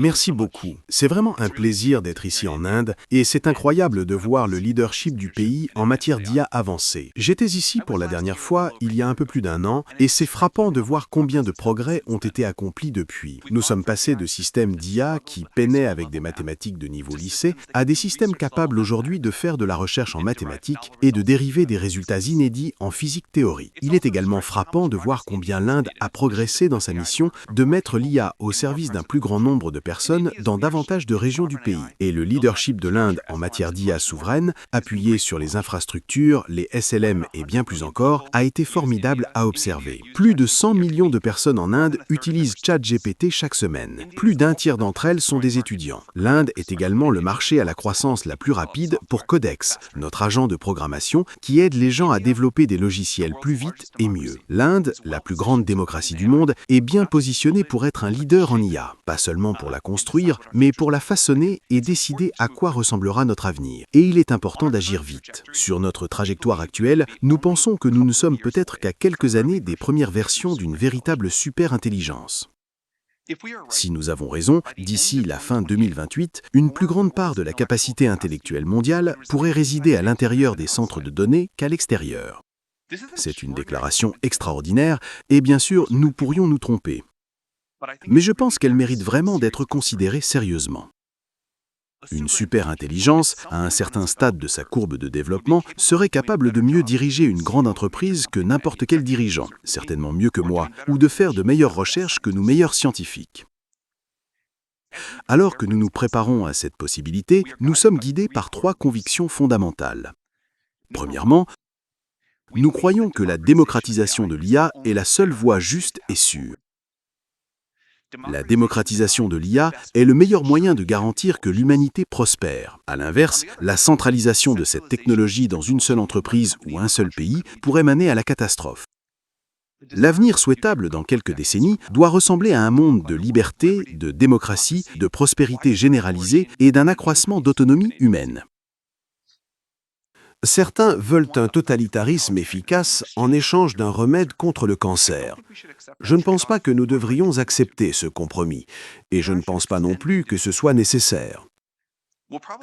Merci beaucoup. C'est vraiment un plaisir d'être ici en Inde et c'est incroyable de voir le leadership du pays en matière d'IA avancée. J'étais ici pour la dernière fois il y a un peu plus d'un an et c'est frappant de voir combien de progrès ont été accomplis depuis. Nous sommes passés de systèmes d'IA qui peinaient avec des mathématiques de niveau lycée à des systèmes capables aujourd'hui de faire de la recherche en mathématiques et de dériver des résultats inédits en physique théorique. Il est également frappant de voir combien l'Inde a progressé dans sa mission de mettre l'IA au service d'un plus grand nombre de personnes dans davantage de régions du pays. Et le leadership de l'Inde en matière d'IA souveraine, appuyé sur les infrastructures, les SLM et bien plus encore, a été formidable à observer. Plus de 100 millions de personnes en Inde utilisent ChatGPT chaque semaine. Plus d'un tiers d'entre elles sont des étudiants. L'Inde est également le marché à la croissance la plus rapide pour Codex, notre agent de programmation qui aide les gens à développer des logiciels plus vite et mieux. L'Inde, la plus grande démocratie du monde, est bien positionnée pour être un leader en IA, pas seulement pour la construire, mais pour la façonner et décider à quoi ressemblera notre avenir. Et il est important d'agir vite. Sur notre trajectoire actuelle, nous pensons que nous ne sommes peut-être qu'à quelques années des premières versions d'une véritable super-intelligence. Si nous avons raison, d'ici la fin 2028, une plus grande part de la capacité intellectuelle mondiale pourrait résider à l'intérieur des centres de données qu'à l'extérieur. C'est une déclaration extraordinaire et bien sûr, nous pourrions nous tromper. Mais je pense qu'elle mérite vraiment d'être considérée sérieusement. Une super-intelligence, à un certain stade de sa courbe de développement, serait capable de mieux diriger une grande entreprise que n'importe quel dirigeant, certainement mieux que moi, ou de faire de meilleures recherches que nos meilleurs scientifiques. Alors que nous nous préparons à cette possibilité, nous sommes guidés par trois convictions fondamentales. Premièrement, nous croyons que la démocratisation de l'IA est la seule voie juste et sûre. La démocratisation de l'IA est le meilleur moyen de garantir que l'humanité prospère. À l'inverse, la centralisation de cette technologie dans une seule entreprise ou un seul pays pourrait mener à la catastrophe. L'avenir souhaitable dans quelques décennies doit ressembler à un monde de liberté, de démocratie, de prospérité généralisée et d'un accroissement d'autonomie humaine. Certains veulent un totalitarisme efficace en échange d'un remède contre le cancer. Je ne pense pas que nous devrions accepter ce compromis, et je ne pense pas non plus que ce soit nécessaire.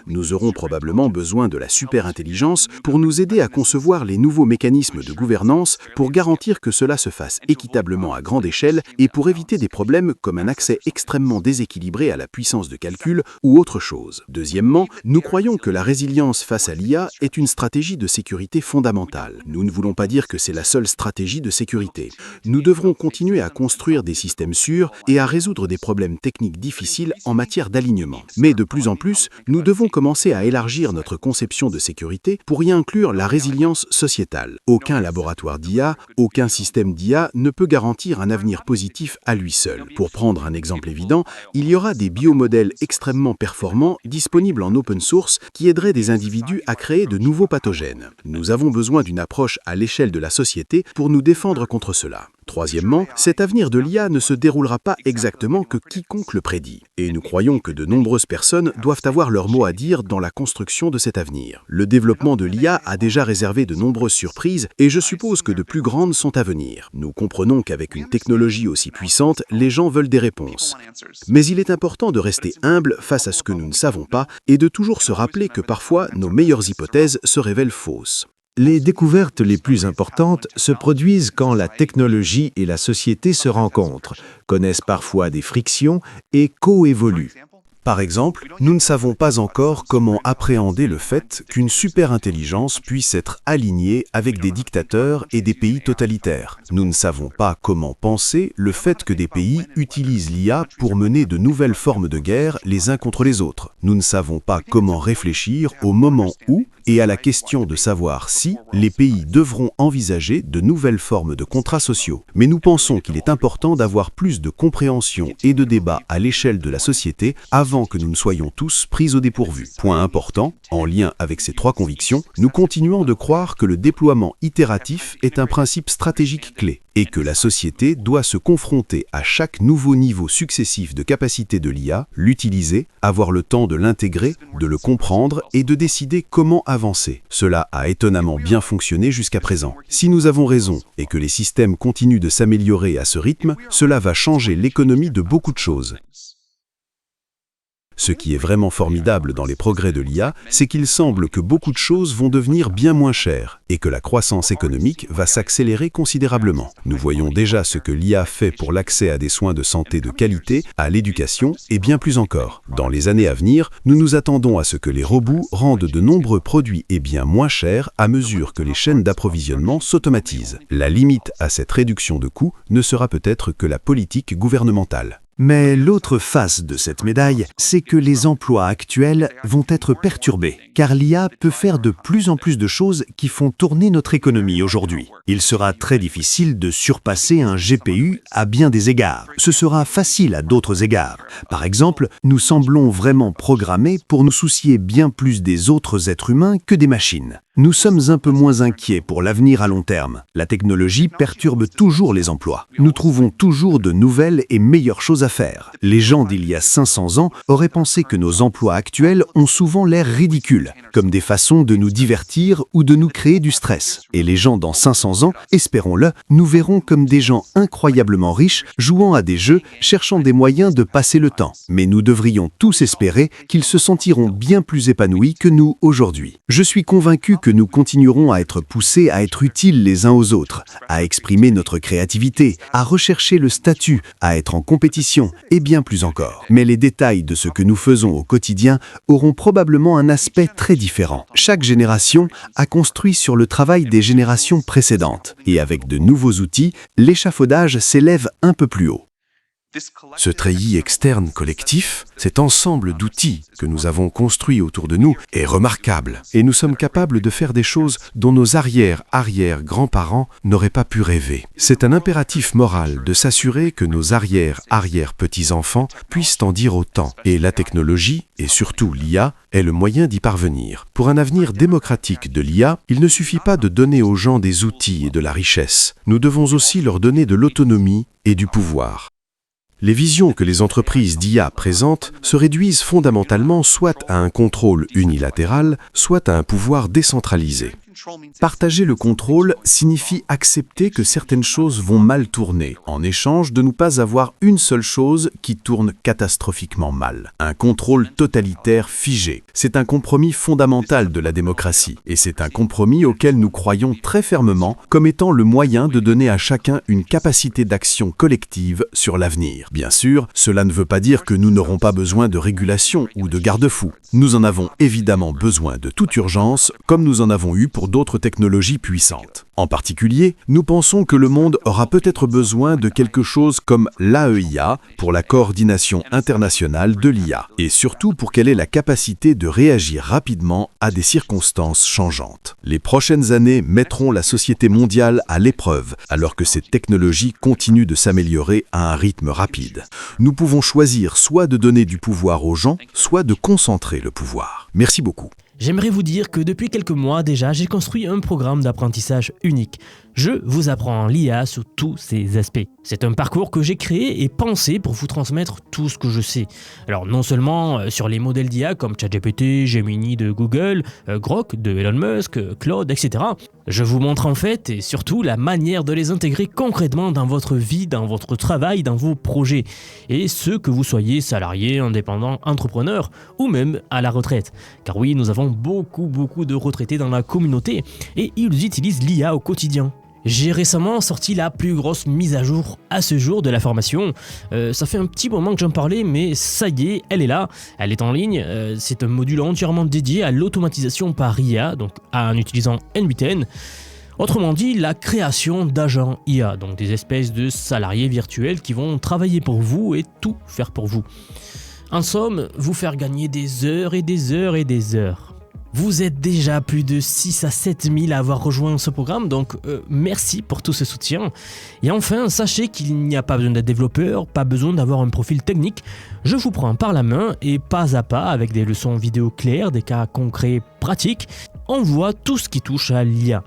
Nous aurons probablement besoin de la super-intelligence pour nous aider à concevoir les nouveaux mécanismes de gouvernance pour garantir que cela se fasse équitablement à grande échelle et pour éviter des problèmes comme un accès extrêmement déséquilibré à la puissance de calcul ou autre chose. Deuxièmement, nous croyons que la résilience face à l'IA est une stratégie de sécurité fondamentale. Nous ne voulons pas dire que c'est la seule stratégie de sécurité. Nous devrons continuer à construire des systèmes sûrs et à résoudre des problèmes techniques difficiles en matière d'alignement. Mais de plus en plus, nous devons commencer à élargir notre conception de sécurité pour y inclure la résilience sociétale. Aucun laboratoire d'IA, aucun système d'IA ne peut garantir un avenir positif à lui seul. Pour prendre un exemple évident, il y aura des biomodèles extrêmement performants disponibles en open source qui aideraient des individus à créer de nouveaux pathogènes. Nous avons besoin d'une approche à l'échelle de la société pour nous défendre contre cela. Troisièmement, cet avenir de l'IA ne se déroulera pas exactement que quiconque le prédit. Et nous croyons que de nombreuses personnes doivent avoir leur mot à dire dans la construction de cet avenir. Le développement de l'IA a déjà réservé de nombreuses surprises et je suppose que de plus grandes sont à venir. Nous comprenons qu'avec une technologie aussi puissante, les gens veulent des réponses. Mais il est important de rester humble face à ce que nous ne savons pas et de toujours se rappeler que parfois nos meilleures hypothèses se révèlent fausses. Les découvertes les plus importantes se produisent quand la technologie et la société se rencontrent, connaissent parfois des frictions et coévoluent. Par exemple, nous ne savons pas encore comment appréhender le fait qu'une super-intelligence puisse être alignée avec des dictateurs et des pays totalitaires. Nous ne savons pas comment penser le fait que des pays utilisent l'IA pour mener de nouvelles formes de guerre les uns contre les autres. Nous ne savons pas comment réfléchir au moment où et à la question de savoir si les pays devront envisager de nouvelles formes de contrats sociaux. Mais nous pensons qu'il est important d'avoir plus de compréhension et de débat à l'échelle de la société avant que nous ne soyons tous pris au dépourvu. Point important, en lien avec ces trois convictions, nous continuons de croire que le déploiement itératif est un principe stratégique clé et que la société doit se confronter à chaque nouveau niveau successif de capacité de l'IA, l'utiliser, avoir le temps de l'intégrer, de le comprendre et de décider comment avancer. Cela a étonnamment bien fonctionné jusqu'à présent. Si nous avons raison et que les systèmes continuent de s'améliorer à ce rythme, cela va changer l'économie de beaucoup de choses. Ce qui est vraiment formidable dans les progrès de l'IA, c'est qu'il semble que beaucoup de choses vont devenir bien moins chères et que la croissance économique va s'accélérer considérablement. Nous voyons déjà ce que l'IA fait pour l'accès à des soins de santé de qualité, à l'éducation et bien plus encore. Dans les années à venir, nous nous attendons à ce que les robots rendent de nombreux produits et biens moins chers à mesure que les chaînes d'approvisionnement s'automatisent. La limite à cette réduction de coûts ne sera peut-être que la politique gouvernementale. Mais l'autre face de cette médaille, c'est que les emplois actuels vont être perturbés, car l'IA peut faire de plus en plus de choses qui font tourner notre économie aujourd'hui. Il sera très difficile de surpasser un GPU à bien des égards. Ce sera facile à d'autres égards. Par exemple, nous semblons vraiment programmés pour nous soucier bien plus des autres êtres humains que des machines. Nous sommes un peu moins inquiets pour l'avenir à long terme. La technologie perturbe toujours les emplois. Nous trouvons toujours de nouvelles et meilleures choses à faire. Les gens d'il y a 500 ans auraient pensé que nos emplois actuels ont souvent l'air ridicules, comme des façons de nous divertir ou de nous créer du stress. Et les gens dans 500 ans, espérons-le, nous verront comme des gens incroyablement riches, jouant à des jeux, cherchant des moyens de passer le temps. Mais nous devrions tous espérer qu'ils se sentiront bien plus épanouis que nous aujourd'hui. Je suis convaincu que nous continuerons à être poussés à être utiles les uns aux autres, à exprimer notre créativité, à rechercher le statut, à être en compétition, et bien plus encore. Mais les détails de ce que nous faisons au quotidien auront probablement un aspect très différent. Chaque génération a construit sur le travail des générations précédentes, et avec de nouveaux outils, l'échafaudage s'élève un peu plus haut. Ce treillis externe collectif, cet ensemble d'outils que nous avons construits autour de nous est remarquable et nous sommes capables de faire des choses dont nos arrière-arrière-grands-parents n'auraient pas pu rêver. C'est un impératif moral de s'assurer que nos arrière-arrière-petits-enfants puissent en dire autant et la technologie, et surtout l'IA, est le moyen d'y parvenir. Pour un avenir démocratique de l'IA, il ne suffit pas de donner aux gens des outils et de la richesse. Nous devons aussi leur donner de l'autonomie et du pouvoir. Les visions que les entreprises d'IA présentent se réduisent fondamentalement soit à un contrôle unilatéral, soit à un pouvoir décentralisé. Partager le contrôle signifie accepter que certaines choses vont mal tourner, en échange de ne pas avoir une seule chose qui tourne catastrophiquement mal. Un contrôle totalitaire figé. C'est un compromis fondamental de la démocratie, et c'est un compromis auquel nous croyons très fermement comme étant le moyen de donner à chacun une capacité d'action collective sur l'avenir. Bien sûr, cela ne veut pas dire que nous n'aurons pas besoin de régulation ou de garde-fous. Nous en avons évidemment besoin de toute urgence, comme nous en avons eu pour d'autres technologies puissantes. En particulier, nous pensons que le monde aura peut-être besoin de quelque chose comme l'AEIA pour la coordination internationale de l'IA, et surtout pour qu'elle ait la capacité de réagir rapidement à des circonstances changeantes. Les prochaines années mettront la société mondiale à l'épreuve, alors que cette technologie continue de s'améliorer à un rythme rapide. Nous pouvons choisir soit de donner du pouvoir aux gens, soit de concentrer le pouvoir. Merci beaucoup. J'aimerais vous dire que depuis quelques mois déjà, j'ai construit un programme d'apprentissage unique. Je vous apprends l'IA sous tous ses aspects. C'est un parcours que j'ai créé et pensé pour vous transmettre tout ce que je sais. Alors non seulement sur les modèles d'IA comme ChatGPT, Gemini de Google, Grok de Elon Musk, Claude, etc. Je vous montre en fait et surtout la manière de les intégrer concrètement dans votre vie, dans votre travail, dans vos projets. Et ce que vous soyez salarié, indépendant, entrepreneur ou même à la retraite. Car oui, nous avons beaucoup de retraités dans la communauté et ils utilisent l'IA au quotidien. J'ai récemment sorti la plus grosse mise à jour à ce jour de la formation. Ça fait un petit moment que j'en parlais, mais ça y est, elle est là, elle est en ligne. C'est un module entièrement dédié à l'automatisation par IA, donc en utilisant N8N. Autrement dit, la création d'agents IA, donc des espèces de salariés virtuels qui vont travailler pour vous et tout faire pour vous. En somme, vous faire gagner des heures et des heures et des heures. Vous êtes déjà plus de 6 à 7 000 à avoir rejoint ce programme, donc merci pour tout ce soutien. Et enfin, sachez qu'il n'y a pas besoin d'être développeur, pas besoin d'avoir un profil technique. Je vous prends par la main et pas à pas, avec des leçons vidéo claires, des cas concrets pratiques, on voit tout ce qui touche à l'IA.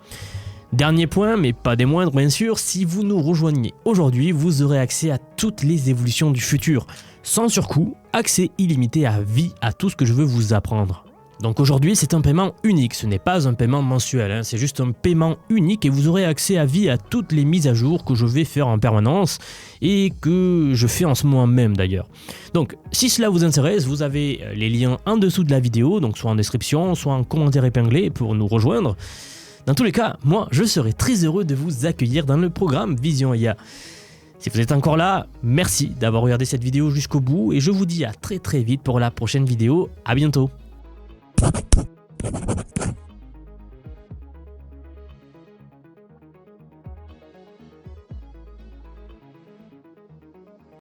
Dernier point, mais pas des moindres bien sûr, si vous nous rejoignez aujourd'hui, vous aurez accès à toutes les évolutions du futur. Sans surcoût, accès illimité à vie à tout ce que je veux vous apprendre. Donc aujourd'hui, c'est un paiement unique, ce n'est pas un paiement mensuel, c'est juste un paiement unique et vous aurez accès à vie à toutes les mises à jour que je vais faire en permanence et que je fais en ce moment même d'ailleurs. Donc si cela vous intéresse, vous avez les liens en dessous de la vidéo, donc soit en description, soit en commentaire épinglé pour nous rejoindre. Dans tous les cas, moi je serai très heureux de vous accueillir dans le programme Vision IA. Si vous êtes encore là, merci d'avoir regardé cette vidéo jusqu'au bout et je vous dis à très vite pour la prochaine vidéo. À bientôt.